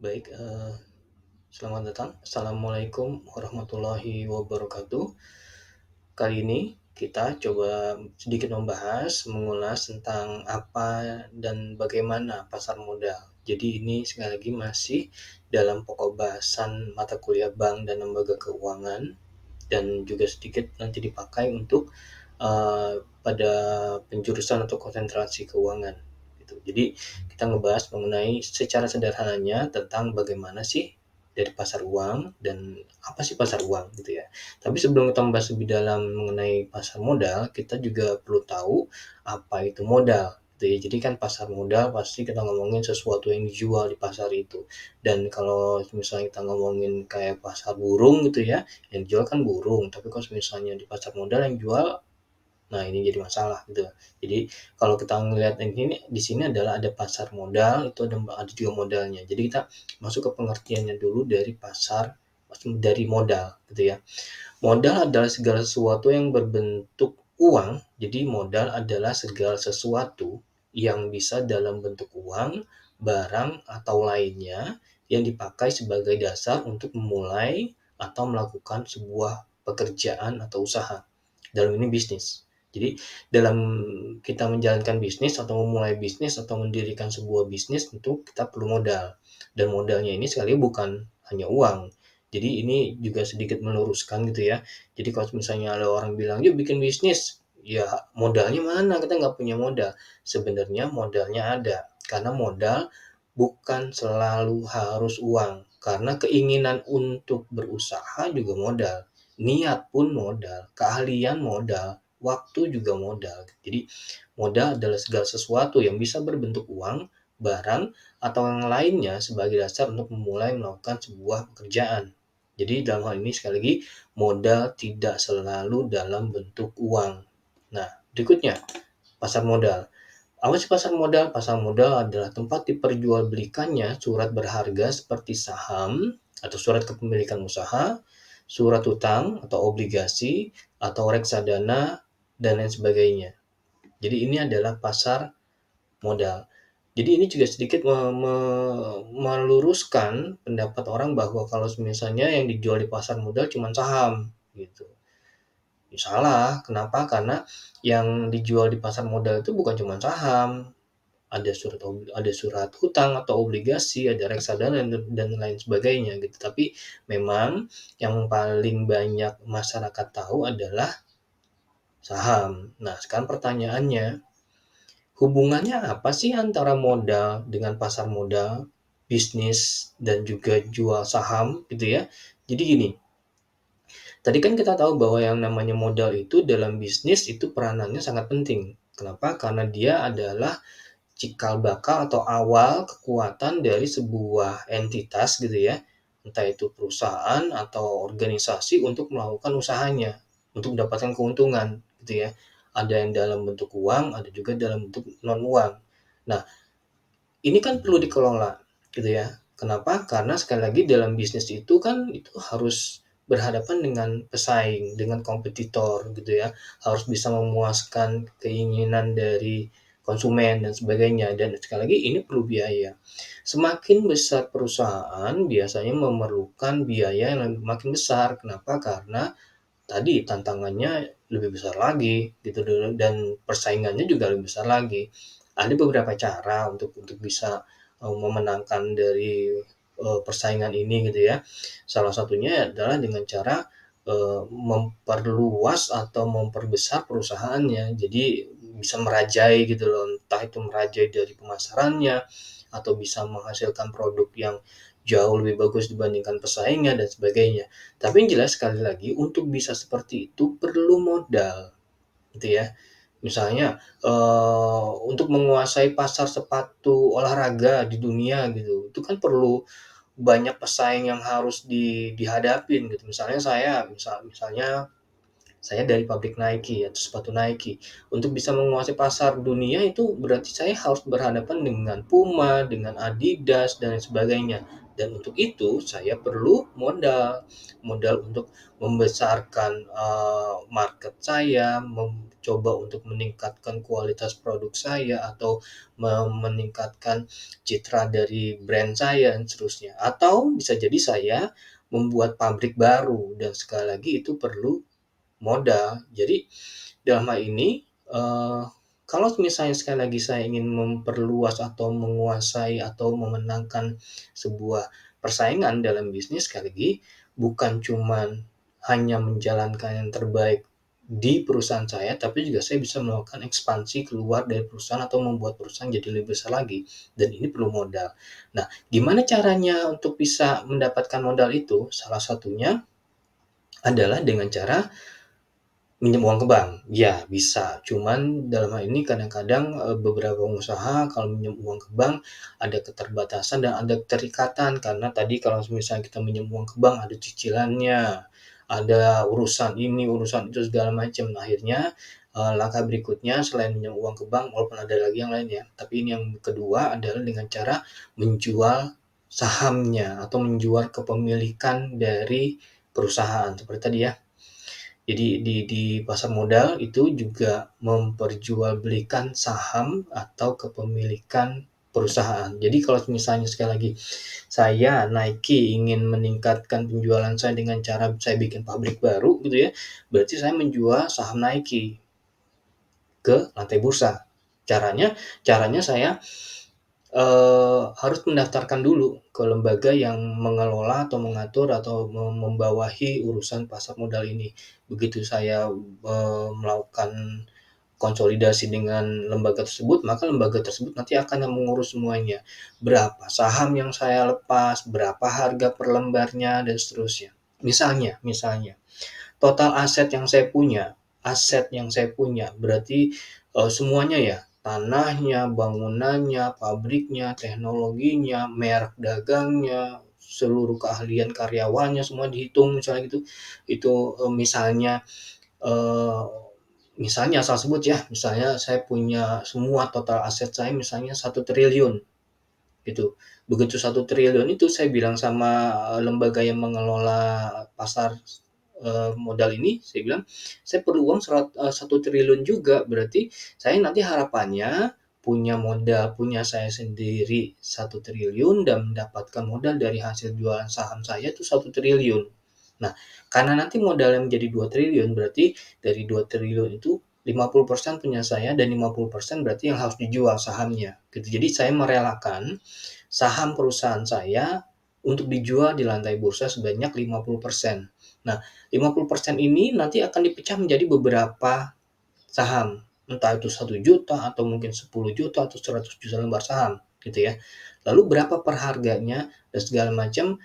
Baik, selamat datang. Assalamualaikum warahmatullahi wabarakatuh. Kali ini kita coba sedikit membahas, mengulas tentang apa dan bagaimana pasar modal. Jadi ini sekali lagi masih dalam pokok bahasan mata kuliah bank dan lembaga keuangan dan juga sedikit nanti dipakai untuk pada penjurusan atau konsentrasi keuangan gitu. Jadi kita ngebahas mengenai secara sederhananya tentang bagaimana sih dari pasar uang dan apa sih pasar uang gitu ya. Tapi sebelum kita membahas lebih dalam mengenai pasar modal, kita juga perlu tahu apa itu modal gitu ya. Jadi kan pasar modal pasti kita ngomongin sesuatu yang dijual di pasar itu. Dan kalau misalnya kita ngomongin kayak pasar burung gitu ya, yang dijual kan burung, tapi kalau misalnya di pasar modal yang jual, nah ini jadi masalah gitu. Jadi kalau kita ngelihat ini di sini adalah ada pasar modal, itu ada juga modalnya. Jadi kita masuk ke pengertiannya dulu dari pasar, dari modal gitu ya. Modal adalah segala sesuatu yang berbentuk uang. Jadi modal adalah segala sesuatu yang bisa dalam bentuk uang, barang, atau lainnya yang dipakai sebagai dasar untuk memulai atau melakukan sebuah pekerjaan atau usaha. Dalam ini bisnis. Jadi dalam kita menjalankan bisnis atau memulai bisnis atau mendirikan sebuah bisnis tentu kita perlu modal. Dan modalnya ini sekali bukan hanya uang. Jadi ini juga sedikit meluruskan gitu ya. Jadi kalau misalnya ada orang bilang, "Yuk bikin bisnis." Ya modalnya mana? Kita nggak punya modal. Sebenarnya modalnya ada. Karena modal bukan selalu harus uang. Karena keinginan untuk berusaha juga modal. Niat pun modal, keahlian modal, waktu juga modal. Jadi modal adalah segala sesuatu yang bisa berbentuk uang, barang, atau yang lainnya sebagai dasar untuk memulai melakukan sebuah pekerjaan. Jadi dalam hal ini sekali lagi, modal tidak selalu dalam bentuk uang. Nah, berikutnya, pasar modal. Apa sih pasar modal? Pasar modal adalah tempat diperjualbelikannya surat berharga seperti saham atau surat kepemilikan usaha, surat utang atau obligasi, atau reksadana, dan lain sebagainya. Jadi ini adalah pasar modal. Jadi ini juga sedikit meluruskan pendapat orang bahwa kalau misalnya yang dijual di pasar modal cuma saham gitu. Ya salah, kenapa? Karena yang dijual di pasar modal itu bukan cuma saham, ada surat hutang atau obligasi, ada reksadana dan lain sebagainya gitu. Tapi memang yang paling banyak masyarakat tahu adalah saham. Nah, sekarang pertanyaannya, hubungannya apa sih antara modal dengan pasar modal, bisnis, dan juga jual saham gitu ya? Jadi gini, tadi kan kita tahu bahwa yang namanya modal itu dalam bisnis itu peranannya sangat penting. Kenapa? Karena dia adalah cikal bakal atau awal kekuatan dari sebuah entitas gitu ya, entah itu perusahaan atau organisasi untuk melakukan usahanya, untuk mendapatkan keuntungan gitu ya. Ada yang dalam bentuk uang, ada juga dalam bentuk non uang. Nah, ini kan perlu dikelola gitu ya. Kenapa? Karena sekali lagi dalam bisnis itu kan itu harus berhadapan dengan pesaing, dengan kompetitor gitu ya. Harus bisa memuaskan keinginan dari konsumen dan sebagainya dan sekali lagi ini perlu biaya. Semakin besar perusahaan biasanya memerlukan biaya yang makin besar. Kenapa? Karena tadi tantangannya lebih besar lagi gitu dan persaingannya juga lebih besar lagi. Ada beberapa cara untuk bisa memenangkan dari persaingan ini gitu ya. Salah satunya adalah dengan cara memperluas atau memperbesar perusahaannya. Jadi bisa merajai gitu loh, entah itu merajai dari pemasarannya atau bisa menghasilkan produk yang jauh lebih bagus dibandingkan pesaingnya dan sebagainya. Tapi yang jelas sekali lagi untuk bisa seperti itu perlu modal, gitu ya. Misalnya, untuk menguasai pasar sepatu olahraga di dunia gitu, itu kan perlu banyak pesaing yang harus dihadapin gitu. Misalnya saya dari pabrik Nike atau sepatu Nike. Untuk bisa menguasai pasar dunia itu berarti saya harus berhadapan dengan Puma, dengan Adidas, dan sebagainya. Dan untuk itu saya perlu modal, modal untuk membesarkan, market saya, mencoba untuk meningkatkan kualitas produk saya, atau meningkatkan citra dari brand saya dan seterusnya. Atau bisa jadi saya membuat pabrik baru dan sekali lagi itu perlu modal. Jadi dalam hal ini, kalau misalnya sekali lagi saya ingin memperluas atau menguasai atau memenangkan sebuah persaingan dalam bisnis, sekali lagi bukan cuman hanya menjalankan yang terbaik di perusahaan saya, tapi juga saya bisa melakukan ekspansi keluar dari perusahaan atau membuat perusahaan jadi lebih besar lagi, dan ini perlu modal. Nah, gimana caranya untuk bisa mendapatkan modal itu? Salah satunya adalah dengan cara minjem uang ke bank? Ya bisa, cuman dalam hal ini kadang-kadang, beberapa pengusaha kalau minjem uang ke bank ada keterbatasan dan ada keterikatan, karena tadi kalau misalnya kita minjem uang ke bank ada cicilannya, ada urusan ini, urusan itu, segala macam. Akhirnya, langkah berikutnya selain minjem uang ke bank, walaupun ada lagi yang lain ya, tapi ini yang kedua adalah dengan cara menjual sahamnya atau menjual kepemilikan dari perusahaan, seperti tadi ya. Jadi di pasar modal itu juga memperjualbelikan saham atau kepemilikan perusahaan. Jadi kalau misalnya sekali lagi saya Nike ingin meningkatkan penjualan saya dengan cara saya bikin pabrik baru gitu ya, berarti saya menjual saham Nike ke lantai bursa. Caranya caranya saya harus mendaftarkan dulu ke lembaga yang mengelola atau mengatur atau membawahi urusan pasar modal ini. Begitu saya, melakukan konsolidasi dengan lembaga tersebut, maka lembaga tersebut nanti akan yang mengurus semuanya. Berapa saham yang saya lepas, berapa harga per lembarnya, dan seterusnya. Misalnya total aset yang saya punya berarti, semuanya ya, tanahnya, bangunannya, pabriknya, teknologinya, merek dagangnya, seluruh keahlian karyawannya, semua dihitung misalnya gitu. Itu, eee, misalnya asal sebut ya, misalnya saya punya semua total aset saya misalnya 1 triliun gitu. Begitu 1 triliun itu saya bilang sama, lembaga yang mengelola pasar, modal ini, saya bilang, "Saya perlu uang 1 triliun juga." Berarti saya nanti harapannya punya modal punya saya sendiri 1 triliun dan mendapatkan modal dari hasil jualan saham saya itu 1 triliun. Nah, karena nanti modalnya menjadi 2 triliun, berarti dari 2 triliun itu 50% punya saya dan 50% berarti yang harus dijual sahamnya, gitu. Jadi saya merelakan saham perusahaan saya untuk dijual di lantai bursa sebanyak 50%. Nah, 50% ini nanti akan dipecah menjadi beberapa saham, entah itu 1 juta atau mungkin 10 juta atau 100 juta lembar saham, gitu ya. Lalu berapa per harganya dan segala macam,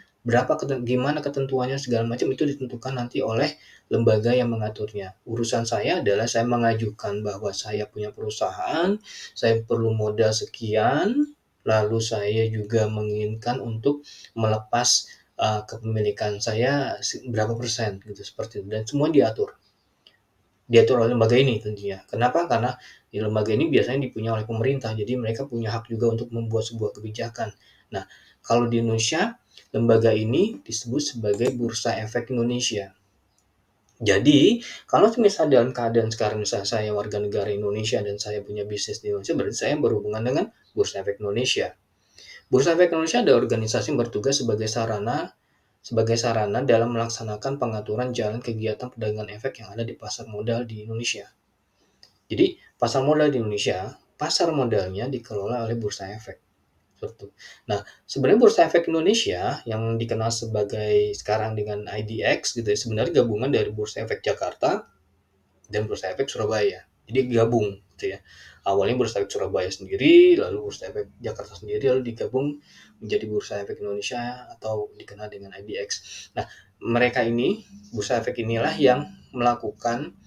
gimana ketentuannya segala macam itu ditentukan nanti oleh lembaga yang mengaturnya. Urusan saya adalah saya mengajukan bahwa saya punya perusahaan, saya perlu modal sekian, lalu saya juga menginginkan untuk melepas, kepemilikan saya berapa persen gitu, seperti itu, dan semua diatur oleh lembaga ini tentunya. Kenapa? Karena di lembaga ini biasanya dipunyai oleh pemerintah, jadi mereka punya hak juga untuk membuat sebuah kebijakan. Nah, kalau di Indonesia, lembaga ini disebut sebagai Bursa Efek Indonesia. Jadi, kalau misalnya dalam keadaan sekarang misalnya saya warga negara Indonesia dan saya punya bisnis di Indonesia, berarti saya berhubungan dengan Bursa Efek Indonesia. Bursa Efek Indonesia adalah organisasi yang bertugas sebagai sarana dalam melaksanakan pengaturan jalan kegiatan perdagangan efek yang ada di pasar modal di Indonesia. Jadi, pasar modal di Indonesia, pasar modalnya dikelola oleh Bursa Efek. Nah, sebenarnya Bursa Efek Indonesia yang dikenal sebagai sekarang dengan IDX gitu ya, sebenarnya gabungan dari Bursa Efek Jakarta dan Bursa Efek Surabaya. Jadi gabung gitu ya. Awalnya Bursa Efek Surabaya sendiri, lalu Bursa Efek Jakarta sendiri, lalu digabung menjadi Bursa Efek Indonesia atau dikenal dengan IDX. Nah, mereka ini, Bursa Efek inilah yang melakukan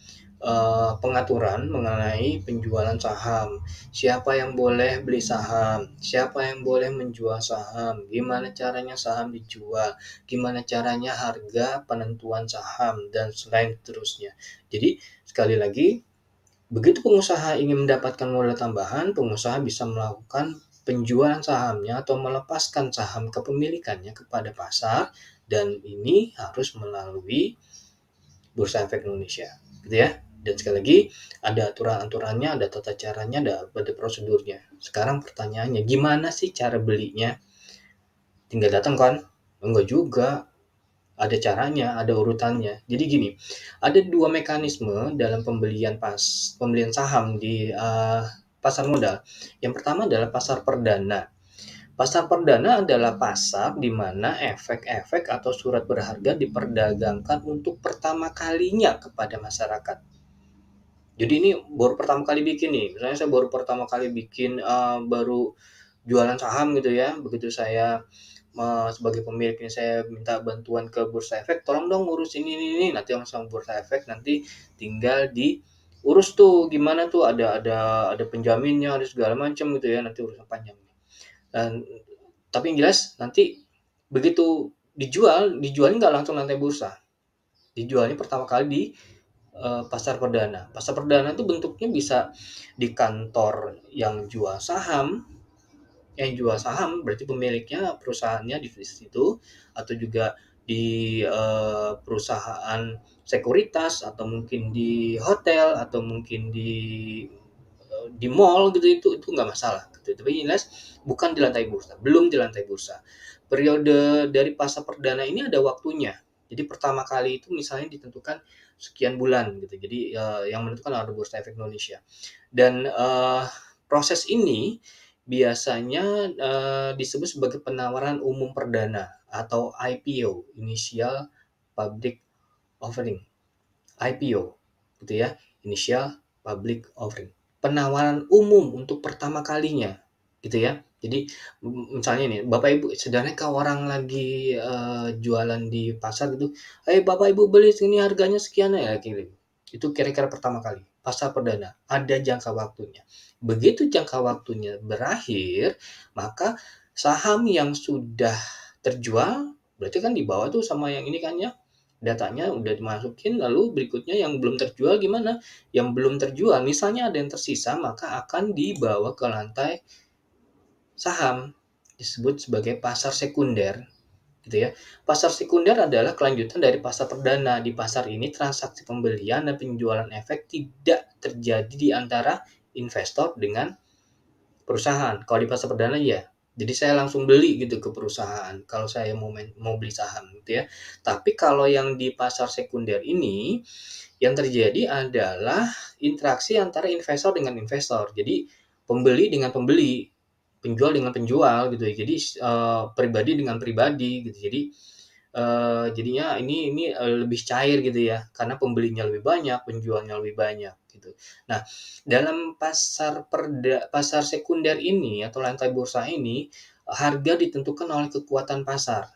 pengaturan mengenai penjualan saham. Siapa yang boleh beli saham, siapa yang boleh menjual saham, gimana caranya saham dijual, gimana caranya harga penentuan saham, dan selain seterusnya. Jadi, sekali lagi, begitu pengusaha ingin mendapatkan modal tambahan, pengusaha bisa melakukan penjualan sahamnya atau melepaskan saham kepemilikannya kepada pasar, dan ini harus melalui Bursa Efek Indonesia, gitu ya. Dan sekali lagi, ada aturan-aturannya, ada tata caranya, ada prosedurnya. Sekarang pertanyaannya, gimana sih cara belinya? Tinggal datang kan? Enggak juga. Ada caranya, ada urutannya. Jadi gini, ada dua mekanisme dalam pembelian saham di pasar modal. Yang pertama adalah pasar perdana. Pasar perdana adalah pasar di mana efek-efek atau surat berharga diperdagangkan untuk pertama kalinya kepada masyarakat. Jadi ini baru pertama kali bikin nih, misalnya saya baru pertama kali bikin, baru jualan saham gitu ya, begitu saya sebagai pemiliknya saya minta bantuan ke Bursa Efek, "Tolong dong ngurus ini," nanti langsung Bursa Efek nanti tinggal diurus tuh, gimana tuh, ada penjaminnya, ada segala macam gitu ya, nanti urusan panjang. Dan tapi yang jelas nanti begitu dijualnya nggak langsung lantai bursa, dijualnya pertama kali di pasar perdana. Pasar perdana itu bentuknya bisa di kantor yang jual saham berarti pemiliknya perusahaannya di situ, atau juga di perusahaan sekuritas, atau mungkin di hotel, atau mungkin di mall gitu, itu nggak masalah gitu. Tapi yang jelas bukan di lantai bursa, belum di lantai bursa. Periode dari pasar perdana ini ada waktunya. Jadi pertama kali itu misalnya ditentukan sekian bulan gitu. Jadi yang menentukan adalah Bursa Efek Indonesia. Dan proses ini biasanya disebut sebagai penawaran umum perdana atau IPO, Initial Public Offering. IPO gitu ya, Initial Public Offering. Penawaran umum untuk pertama kalinya gitu ya. Jadi misalnya nih, Bapak Ibu, sederhana kalau orang lagi jualan di pasar gitu, Bapak Ibu beli sini harganya sekian ya," gitu. Itu kira-kira pertama kali, pasar perdana, ada jangka waktunya. Begitu jangka waktunya berakhir, maka saham yang sudah terjual, berarti kan dibawa tuh sama yang ini kan ya, datanya udah dimasukin, lalu berikutnya yang belum terjual gimana? Yang belum terjual, misalnya ada yang tersisa, maka akan dibawa ke lantai saham, disebut sebagai pasar sekunder, gitu ya. Pasar sekunder adalah kelanjutan dari pasar perdana. Di pasar ini transaksi pembelian dan penjualan efek tidak terjadi di antara investor dengan perusahaan. Kalau di pasar perdana ya. Jadi saya langsung beli gitu ke perusahaan kalau saya mau beli saham gitu ya. Tapi kalau yang di pasar sekunder ini, yang terjadi adalah interaksi antara investor dengan investor. Jadi pembeli dengan pembeli, penjual dengan penjual gitu ya. Jadi pribadi dengan pribadi gitu. Jadi jadinya ini lebih cair gitu ya, karena pembelinya lebih banyak, penjualnya lebih banyak gitu. Nah, dalam pasar sekunder ini atau lantai bursa ini, harga ditentukan oleh kekuatan pasar.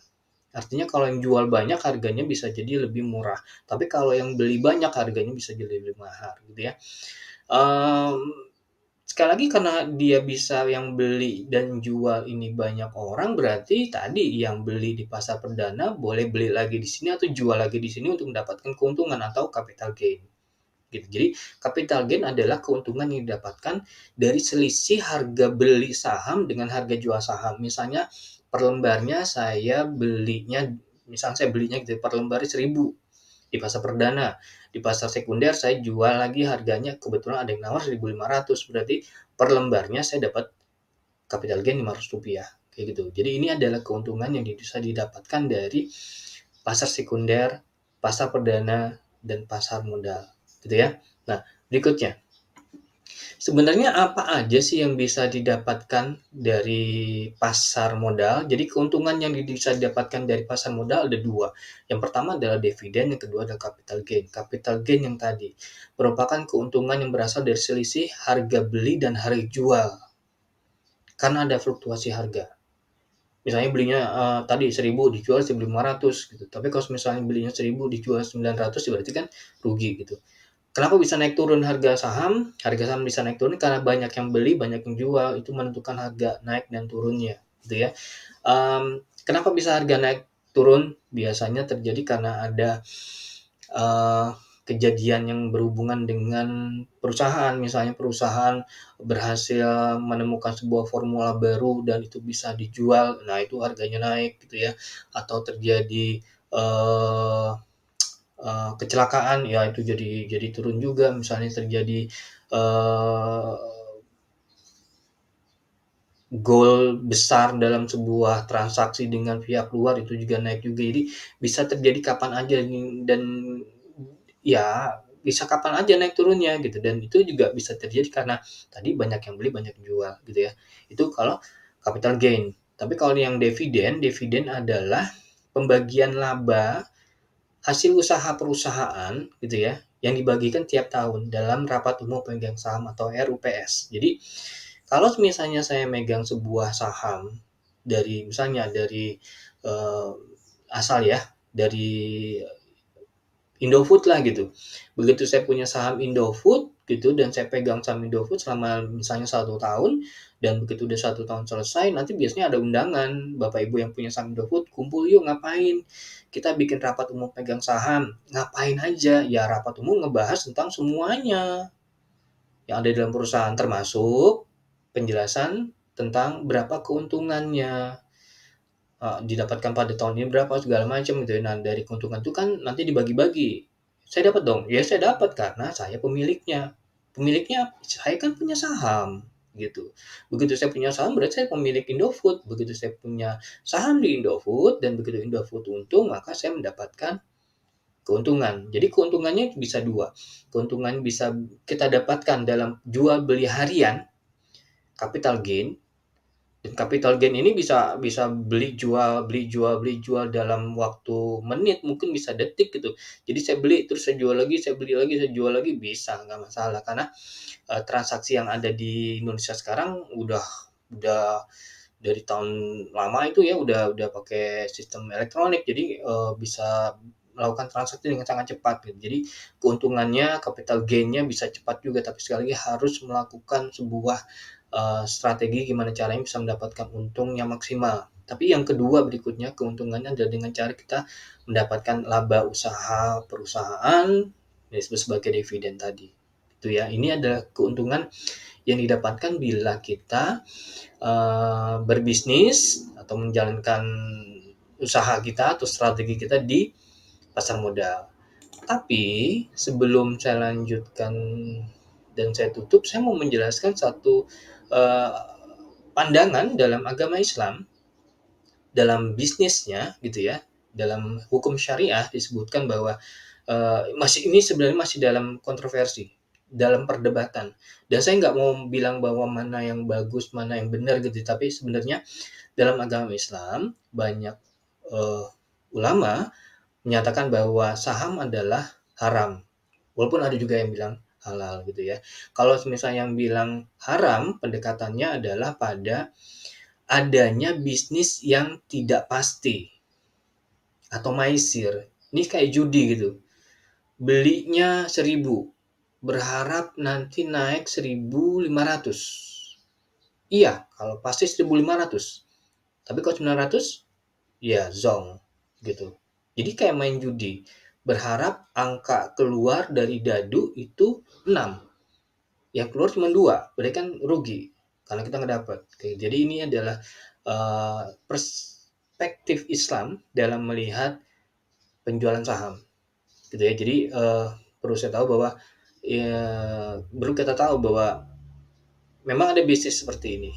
Artinya kalau yang jual banyak harganya bisa jadi lebih murah, tapi kalau yang beli banyak harganya bisa jadi lebih mahal gitu ya. Mmm, Sekali lagi karena dia bisa yang beli dan jual ini banyak orang, berarti tadi yang beli di pasar perdana boleh beli lagi di sini atau jual lagi di sini untuk mendapatkan keuntungan atau capital gain, gitu. Jadi capital gain adalah keuntungan yang didapatkan dari selisih harga beli saham dengan harga jual saham. Misalnya per lembarnya saya belinya gitu per lembarnya 1.000 di pasar perdana. Di pasar sekunder saya jual lagi harganya kebetulan ada yang nawar 1.500, berarti per lembarnya saya dapat capital gain Rp500, kayak gitu. Jadi ini adalah keuntungan yang bisa didapatkan dari pasar sekunder, pasar perdana, dan pasar modal, gitu ya. Nah, berikutnya, sebenarnya apa aja sih yang bisa didapatkan dari pasar modal? Jadi keuntungan yang bisa didapatkan dari pasar modal ada dua. Yang pertama adalah dividen, yang kedua adalah capital gain. Capital gain yang tadi merupakan keuntungan yang berasal dari selisih harga beli dan harga jual. Karena ada fluktuasi harga. Misalnya belinya tadi 1.000 dijual 1.500 gitu. Tapi kalau misalnya belinya 1.000 dijual 900 ya berarti kan rugi gitu. Kenapa bisa naik turun harga saham? Harga saham bisa naik turun karena banyak yang beli, banyak yang jual, itu menentukan harga naik dan turunnya, gitu ya. Kenapa bisa harga naik turun? Biasanya terjadi karena ada kejadian yang berhubungan dengan perusahaan, misalnya perusahaan berhasil menemukan sebuah formula baru dan itu bisa dijual, nah itu harganya naik gitu ya. Atau terjadi, eee kecelakaan, ya itu jadi turun juga. Misalnya terjadi, eee, goal besar dalam sebuah transaksi dengan pihak luar, itu juga naik juga. Jadi bisa terjadi kapan aja nih dan ya bisa kapan aja naik turunnya gitu, dan itu juga bisa terjadi karena tadi banyak yang beli, banyak yang jual gitu ya. Itu kalau capital gain. Tapi kalau yang dividen, dividen adalah pembagian laba hasil usaha perusahaan gitu ya, yang dibagikan tiap tahun dalam rapat umum pemegang saham atau RUPS. Jadi, kalau misalnya saya megang sebuah saham misalnya dari, eee, asal ya, dari Indofood lah gitu. Begitu saya punya saham Indofood gitu dan saya pegang saham Indofood selama misalnya 1 tahun, dan begitu udah 1 tahun selesai, nanti biasanya ada undangan, Bapak Ibu yang punya saham Indofood, "Kumpul yuk, ngapain? Kita bikin rapat umum pegang saham." Ngapain aja? Ya rapat umum ngebahas tentang semuanya yang ada dalam perusahaan, termasuk penjelasan tentang berapa keuntungannya, didapatkan pada tahun ini berapa, segala macam gitu ya. Nah, dari keuntungan itu kan nanti dibagi-bagi. Saya dapat dong? Ya saya dapat karena saya pemiliknya. Pemiliknya saya kan punya saham, gitu. Begitu saya punya saham berarti saya pemilik Indofood. Begitu saya punya saham di Indofood dan begitu Indofood untung, maka saya mendapatkan keuntungan. Jadi keuntungannya bisa 2, keuntungan bisa kita dapatkan dalam jual beli harian, capital gain, dan capital gain ini bisa bisa beli jual beli jual beli jual dalam waktu menit, mungkin bisa detik gitu. Jadi saya beli, terus saya jual lagi, saya beli lagi, saya jual lagi, bisa, nggak masalah. Karena, transaksi yang ada di Indonesia sekarang udah dari tahun lama itu ya, udah pakai sistem elektronik. Jadi, bisa melakukan transaksi dengan sangat cepat gitu. Jadi keuntungannya, capital gain-nya bisa cepat juga, tapi sekali lagi harus melakukan sebuah strategi gimana caranya bisa mendapatkan untung yang maksimal. Tapi yang kedua berikutnya, keuntungannya adalah dengan cara kita mendapatkan laba usaha perusahaan, yang disebut sebagai dividen tadi. Itu ya, ini adalah keuntungan yang didapatkan bila kita berbisnis atau menjalankan usaha kita atau strategi kita di pasar modal. Tapi sebelum saya lanjutkan dan saya tutup, saya mau menjelaskan satu uh, pandangan dalam agama Islam, dalam bisnisnya gitu ya, dalam hukum syariah disebutkan bahwa masih ini sebenarnya masih dalam kontroversi, dalam perdebatan. Dan saya nggak mau bilang bahwa mana yang bagus, mana yang benar gitu, tapi sebenarnya dalam agama Islam banyak ulama menyatakan bahwa saham adalah haram. Walaupun ada juga yang bilang halal gitu ya. Kalau misalnya yang bilang haram, pendekatannya adalah pada adanya bisnis yang tidak pasti atau maisir. Ini kayak judi gitu. Belinya 1.000, berharap nanti naik 1.500. Iya, kalau pasti 1.500. Tapi kalau 900, ya zong gitu. Jadi kayak main judi. Berharap angka keluar dari dadu itu 6. Yang keluar cuma 2, berarti kan rugi karena kita nggak dapat. Oke, jadi ini adalah perspektif Islam dalam melihat penjualan saham gitu ya. Jadi perlu saya tahu bahwa ya, perlu kita tahu bahwa memang ada bisnis seperti ini,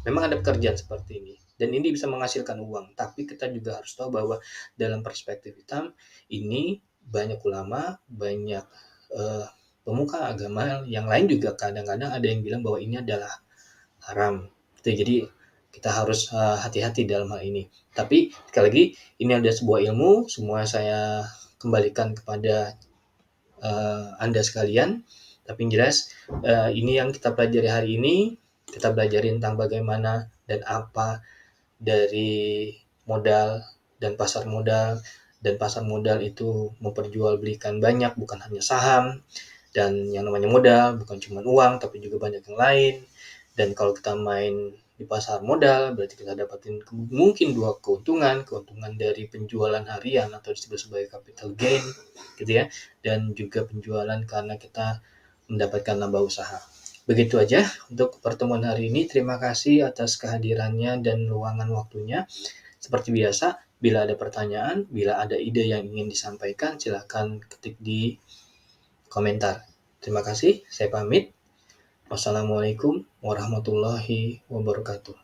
memang ada pekerjaan seperti ini, dan ini bisa menghasilkan uang. Tapi kita juga harus tahu bahwa dalam perspektif hitam ini banyak ulama, banyak eh, pemuka agama yang lain juga kadang-kadang ada yang bilang bahwa ini adalah haram. Jadi kita harus hati-hati dalam hal ini. Tapi sekali lagi ini ada sebuah ilmu, semua saya kembalikan kepada Anda sekalian. Tapi yang jelas ini yang kita pelajari hari ini, kita pelajari tentang bagaimana dan apa dari modal dan pasar modal, dan pasar modal itu memperjualbelikan banyak, bukan hanya saham, dan yang namanya modal bukan cuma uang tapi juga banyak yang lain. Dan kalau kita main di pasar modal, berarti kita dapatin mungkin 2 keuntungan dari penjualan harian atau disebut sebagai capital gain gitu ya, dan juga penjualan karena kita mendapatkan laba usaha. Begitu aja untuk pertemuan hari ini. Terima kasih atas kehadirannya dan luangan waktunya. Seperti biasa, bila ada pertanyaan, bila ada ide yang ingin disampaikan, silakan ketik di komentar. Terima kasih, saya pamit. Wassalamualaikum warahmatullahi wabarakatuh.